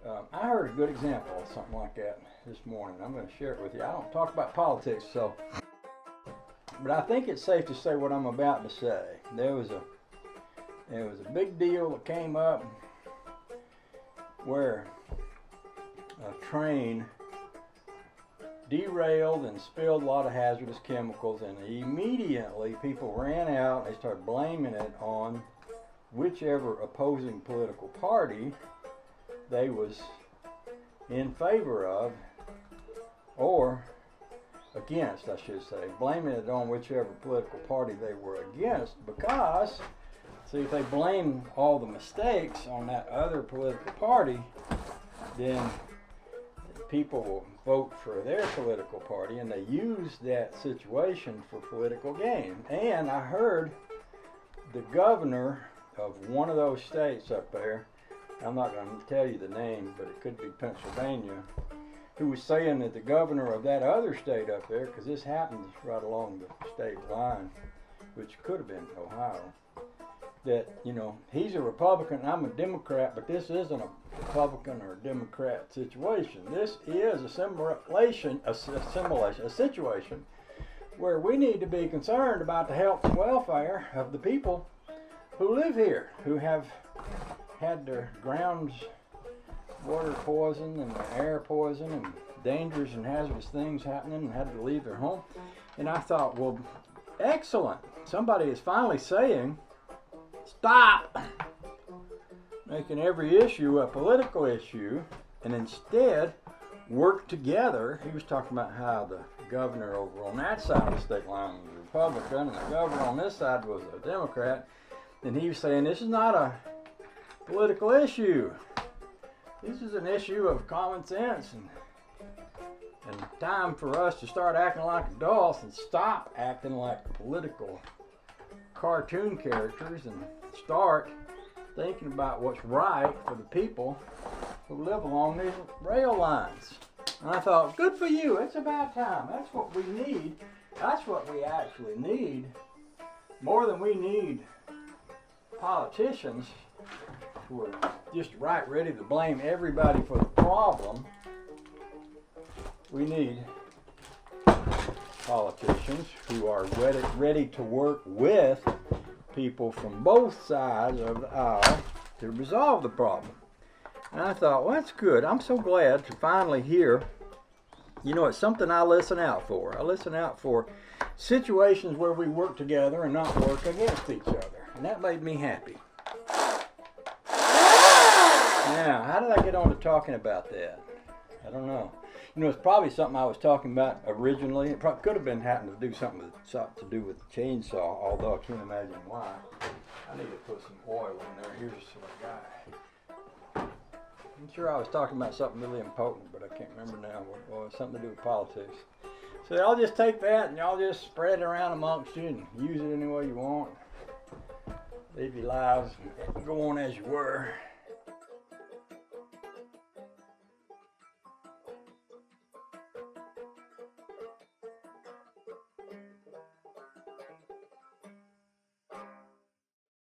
I heard a good example of something like that this morning. I'm going to share it with you. I don't talk about politics, but I think it's safe to say what I'm about to say. There was a big deal that came up where a train derailed and spilled a lot of hazardous chemicals, and immediately people ran out and they started blaming it on whichever opposing political party they was in favor of, or against, I should say, blaming it on whichever political party they were against, because, see, if they blame all the mistakes on that other political party, then people will vote for their political party, and they use that situation for political gain. And I heard the governor of one of those states up there, I'm not going to tell you the name, but it could be Pennsylvania, who was saying that the governor of that other state up there, because this happens right along the state line, which could have been Ohio, that, you know, he's a Republican, I'm a Democrat, but this isn't a Republican or a Democrat situation. This is a situation where we need to be concerned about the health and welfare of the people who live here, who have had their grounds water poisoned and their air poisoned and dangerous and hazardous things happening and had to leave their home. And I thought, well, excellent. Somebody is finally saying, stop making every issue a political issue and instead work together. He was talking about how the governor over on that side of the state line was a Republican and the governor on this side was a Democrat. And he was saying, this is not a political issue. This is an issue of common sense and time for us to start acting like adults and stop acting like political cartoon characters and start thinking about what's right for the people who live along these rail lines. And I thought, good for you. It's about time. That's what we need. That's what we actually need. More than we need politicians who are just right ready to blame everybody for the problem. We need politicians who are ready to work with people from both sides of the aisle to resolve the problem. And I thought, well, that's good. I'm so glad to finally hear, you know, it's something I listen out for. I listen out for situations where we work together and not work against each other. And that made me happy. Now, how did I get on to talking about that? I don't know. You know, it's probably something I was talking about originally. It probably could have been having to do something to do with the chainsaw, although I can't imagine why. I need to put some oil in there. Here's what I got. I'm sure I was talking about something really important, but I can't remember now what it was. Something to do with politics. So I'll just take that and y'all just spread it around amongst you and use it any way you want. Live your lives and go on as you were.